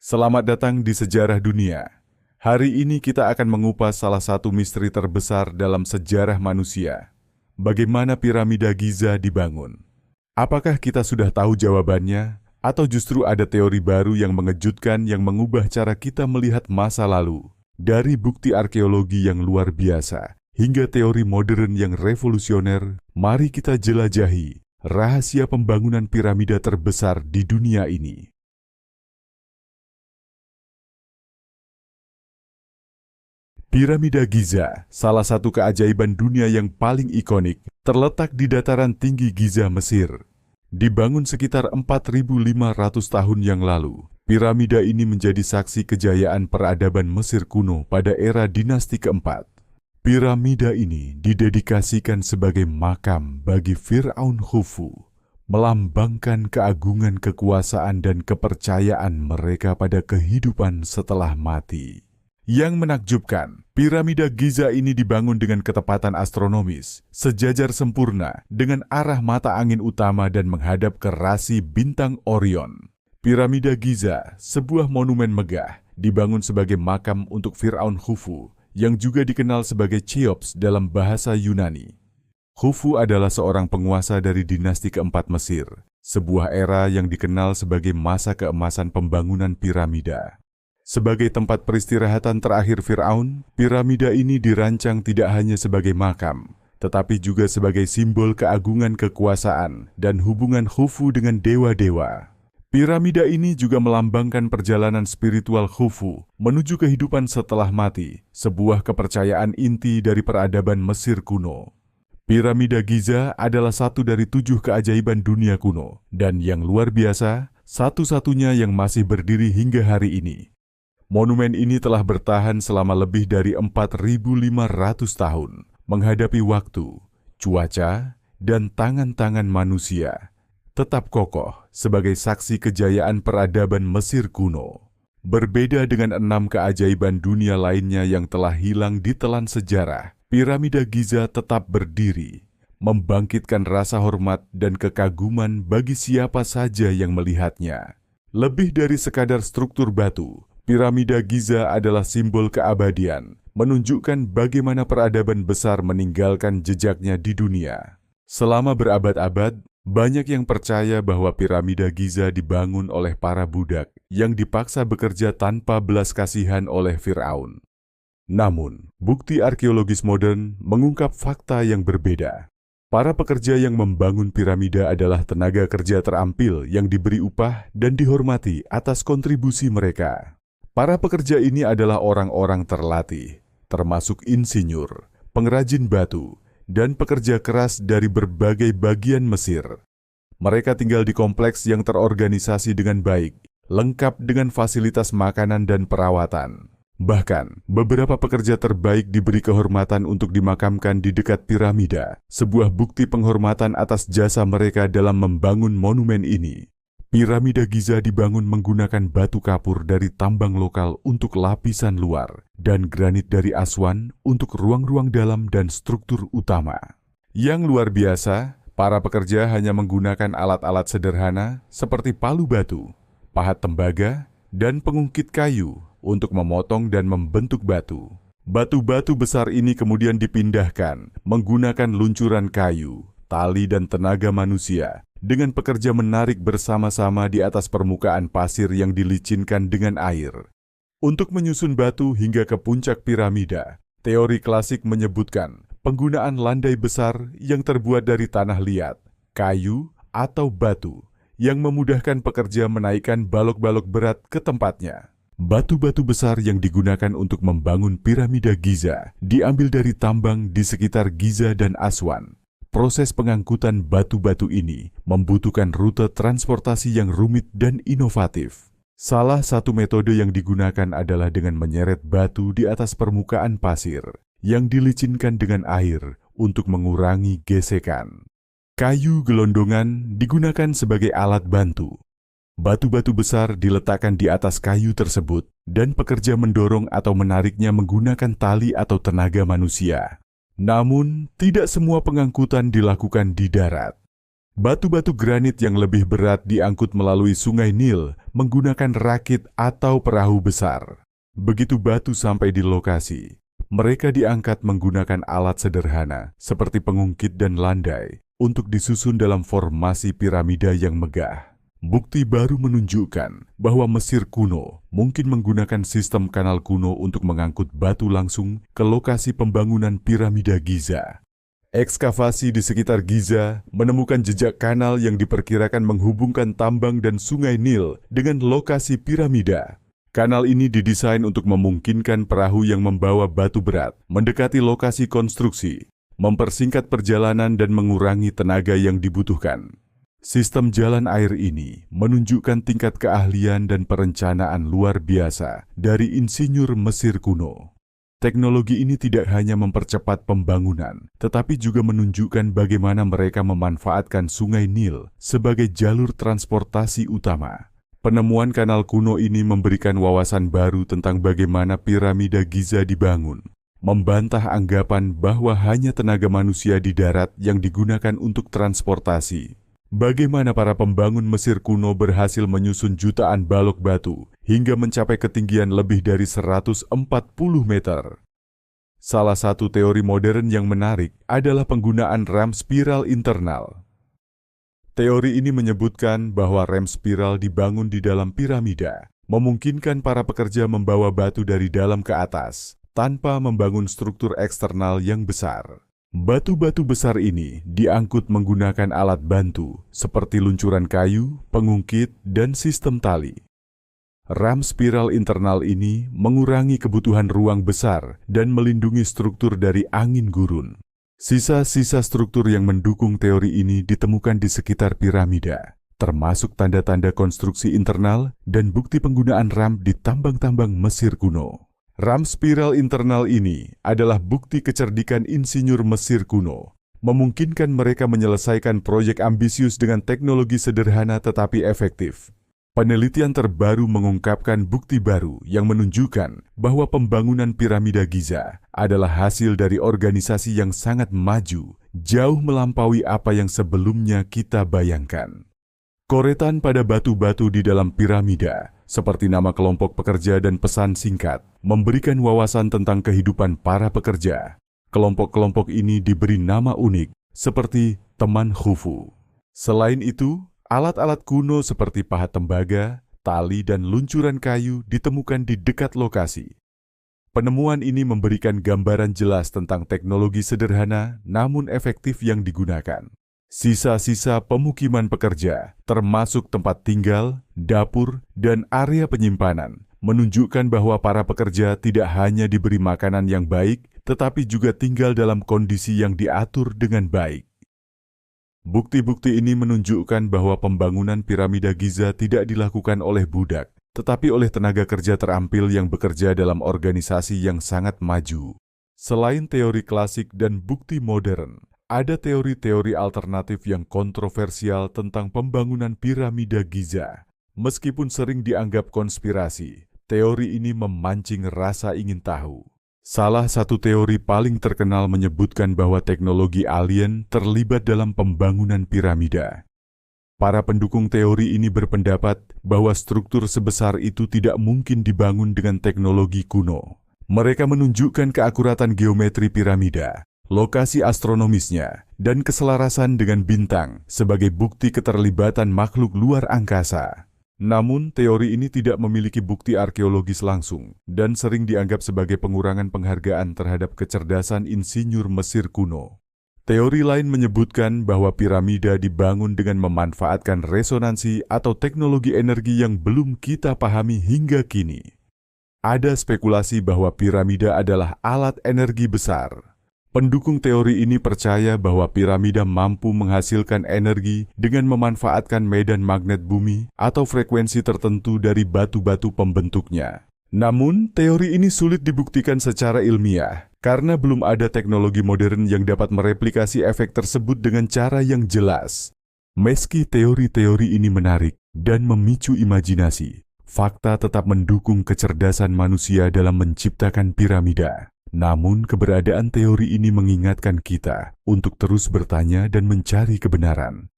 Selamat datang di Sejarah Dunia. Hari ini kita akan mengupas salah satu misteri terbesar dalam sejarah manusia. Bagaimana piramida Giza dibangun? Apakah kita sudah tahu jawabannya? Atau justru ada teori baru yang mengejutkan yang mengubah cara kita melihat masa lalu? Dari bukti arkeologi yang luar biasa, hingga teori modern yang revolusioner, mari kita jelajahi rahasia pembangunan piramida terbesar di dunia ini. Piramida Giza, salah satu keajaiban dunia yang paling ikonik, terletak di dataran tinggi Giza, Mesir. Dibangun sekitar 4.500 tahun yang lalu, piramida ini menjadi saksi kejayaan peradaban Mesir kuno pada era dinasti keempat. Piramida ini didedikasikan sebagai makam bagi Fir'aun Khufu, melambangkan keagungan kekuasaan dan kepercayaan mereka pada kehidupan setelah mati. Yang menakjubkan, piramida Giza ini dibangun dengan ketepatan astronomis, sejajar sempurna dengan arah mata angin utama dan menghadap ke rasi bintang Orion. Piramida Giza, sebuah monumen megah, dibangun sebagai makam untuk Fir'aun Khufu, yang juga dikenal sebagai Cheops dalam bahasa Yunani. Khufu adalah seorang penguasa dari dinasti keempat Mesir, sebuah era yang dikenal sebagai masa keemasan pembangunan piramida. Sebagai tempat peristirahatan terakhir Fir'aun, piramida ini dirancang tidak hanya sebagai makam, tetapi juga sebagai simbol keagungan kekuasaan dan hubungan Khufu dengan dewa-dewa. Piramida ini juga melambangkan perjalanan spiritual Khufu menuju kehidupan setelah mati, sebuah kepercayaan inti dari peradaban Mesir kuno. Piramida Giza adalah satu dari 7 keajaiban dunia kuno, dan yang luar biasa, satu-satunya yang masih berdiri hingga hari ini. Monumen ini telah bertahan selama lebih dari 4.500 tahun, menghadapi waktu, cuaca, dan tangan-tangan manusia. Tetap kokoh sebagai saksi kejayaan peradaban Mesir kuno. Berbeda dengan 6 keajaiban dunia lainnya yang telah hilang ditelan sejarah, piramida Giza tetap berdiri, membangkitkan rasa hormat dan kekaguman bagi siapa saja yang melihatnya. Lebih dari sekadar struktur batu, piramida Giza adalah simbol keabadian, menunjukkan bagaimana peradaban besar meninggalkan jejaknya di dunia. Selama berabad-abad, banyak yang percaya bahwa piramida Giza dibangun oleh para budak yang dipaksa bekerja tanpa belas kasihan oleh Fir'aun. Namun, bukti arkeologis modern mengungkap fakta yang berbeda. Para pekerja yang membangun piramida adalah tenaga kerja terampil yang diberi upah dan dihormati atas kontribusi mereka. Para pekerja ini adalah orang-orang terlatih, termasuk insinyur, pengrajin batu, dan pekerja keras dari berbagai bagian Mesir. Mereka tinggal di kompleks yang terorganisasi dengan baik, lengkap dengan fasilitas makanan dan perawatan. Bahkan, beberapa pekerja terbaik diberi kehormatan untuk dimakamkan di dekat piramida, sebuah bukti penghormatan atas jasa mereka dalam membangun monumen ini. Piramida Giza dibangun menggunakan batu kapur dari tambang lokal untuk lapisan luar dan granit dari Aswan untuk ruang-ruang dalam dan struktur utama. Yang luar biasa, para pekerja hanya menggunakan alat-alat sederhana seperti palu batu, pahat tembaga, dan pengungkit kayu untuk memotong dan membentuk batu. Batu-batu besar ini kemudian dipindahkan menggunakan luncuran kayu, tali dan tenaga manusia, dengan pekerja menarik bersama-sama di atas permukaan pasir yang dilicinkan dengan air. Untuk menyusun batu hingga ke puncak piramida, teori klasik menyebutkan penggunaan landai besar yang terbuat dari tanah liat, kayu, atau batu, yang memudahkan pekerja menaikkan balok-balok berat ke tempatnya. Batu-batu besar yang digunakan untuk membangun piramida Giza diambil dari tambang di sekitar Giza dan Aswan. Proses pengangkutan batu-batu ini membutuhkan rute transportasi yang rumit dan inovatif. Salah satu metode yang digunakan adalah dengan menyeret batu di atas permukaan pasir yang dilicinkan dengan air untuk mengurangi gesekan. Kayu gelondongan digunakan sebagai alat bantu. Batu-batu besar diletakkan di atas kayu tersebut dan pekerja mendorong atau menariknya menggunakan tali atau tenaga manusia. Namun, tidak semua pengangkutan dilakukan di darat. Batu-batu granit yang lebih berat diangkut melalui Sungai Nil menggunakan rakit atau perahu besar. Begitu batu sampai di lokasi, mereka diangkat menggunakan alat sederhana seperti pengungkit dan landai untuk disusun dalam formasi piramida yang megah. Bukti baru menunjukkan bahwa Mesir kuno mungkin menggunakan sistem kanal kuno untuk mengangkut batu langsung ke lokasi pembangunan piramida Giza. Ekskavasi di sekitar Giza menemukan jejak kanal yang diperkirakan menghubungkan tambang dan Sungai Nil dengan lokasi piramida. Kanal ini didesain untuk memungkinkan perahu yang membawa batu berat mendekati lokasi konstruksi, mempersingkat perjalanan dan mengurangi tenaga yang dibutuhkan. Sistem jalan air ini menunjukkan tingkat keahlian dan perencanaan luar biasa dari insinyur Mesir kuno. Teknologi ini tidak hanya mempercepat pembangunan, tetapi juga menunjukkan bagaimana mereka memanfaatkan Sungai Nil sebagai jalur transportasi utama. Penemuan kanal kuno ini memberikan wawasan baru tentang bagaimana piramida Giza dibangun, membantah anggapan bahwa hanya tenaga manusia di darat yang digunakan untuk transportasi. Bagaimana para pembangun Mesir kuno berhasil menyusun jutaan balok batu hingga mencapai ketinggian lebih dari 140 meter. Salah satu teori modern yang menarik adalah penggunaan rem spiral internal. Teori ini menyebutkan bahwa rem spiral dibangun di dalam piramida, memungkinkan para pekerja membawa batu dari dalam ke atas, tanpa membangun struktur eksternal yang besar. Batu-batu besar ini diangkut menggunakan alat bantu seperti luncuran kayu, pengungkit, dan sistem tali. Ram spiral internal ini mengurangi kebutuhan ruang besar dan melindungi struktur dari angin gurun. Sisa-sisa struktur yang mendukung teori ini ditemukan di sekitar piramida, termasuk tanda-tanda konstruksi internal dan bukti penggunaan ram di tambang-tambang Mesir kuno. Ram spiral internal ini adalah bukti kecerdikan insinyur Mesir kuno, memungkinkan mereka menyelesaikan proyek ambisius dengan teknologi sederhana tetapi efektif. Penelitian terbaru mengungkapkan bukti baru yang menunjukkan bahwa pembangunan piramida Giza adalah hasil dari organisasi yang sangat maju, jauh melampaui apa yang sebelumnya kita bayangkan. Koretan pada batu-batu di dalam piramida, seperti nama kelompok pekerja dan pesan singkat, memberikan wawasan tentang kehidupan para pekerja. Kelompok-kelompok ini diberi nama unik, seperti teman Khufu. Selain itu, alat-alat kuno seperti pahat tembaga, tali, dan luncuran kayu ditemukan di dekat lokasi. Penemuan ini memberikan gambaran jelas tentang teknologi sederhana namun efektif yang digunakan. Sisa-sisa pemukiman pekerja, termasuk tempat tinggal, dapur, dan area penyimpanan, menunjukkan bahwa para pekerja tidak hanya diberi makanan yang baik, tetapi juga tinggal dalam kondisi yang diatur dengan baik. Bukti-bukti ini menunjukkan bahwa pembangunan piramida Giza tidak dilakukan oleh budak, tetapi oleh tenaga kerja terampil yang bekerja dalam organisasi yang sangat maju. Selain teori klasik dan bukti modern, ada teori-teori alternatif yang kontroversial tentang pembangunan piramida Giza. Meskipun sering dianggap konspirasi, teori ini memancing rasa ingin tahu. Salah satu teori paling terkenal menyebutkan bahwa teknologi alien terlibat dalam pembangunan piramida. Para pendukung teori ini berpendapat bahwa struktur sebesar itu tidak mungkin dibangun dengan teknologi kuno. Mereka menunjukkan keakuratan geometri piramida, lokasi astronomisnya, dan keselarasan dengan bintang sebagai bukti keterlibatan makhluk luar angkasa. Namun, teori ini tidak memiliki bukti arkeologis langsung dan sering dianggap sebagai pengurangan penghargaan terhadap kecerdasan insinyur Mesir kuno. Teori lain menyebutkan bahwa piramida dibangun dengan memanfaatkan resonansi atau teknologi energi yang belum kita pahami hingga kini. Ada spekulasi bahwa piramida adalah alat energi besar. Pendukung teori ini percaya bahwa piramida mampu menghasilkan energi dengan memanfaatkan medan magnet bumi atau frekuensi tertentu dari batu-batu pembentuknya. Namun, teori ini sulit dibuktikan secara ilmiah karena belum ada teknologi modern yang dapat mereplikasi efek tersebut dengan cara yang jelas. Meski teori-teori ini menarik dan memicu imajinasi, fakta tetap mendukung kecerdasan manusia dalam menciptakan piramida. Namun, keberadaan teori ini mengingatkan kita untuk terus bertanya dan mencari kebenaran.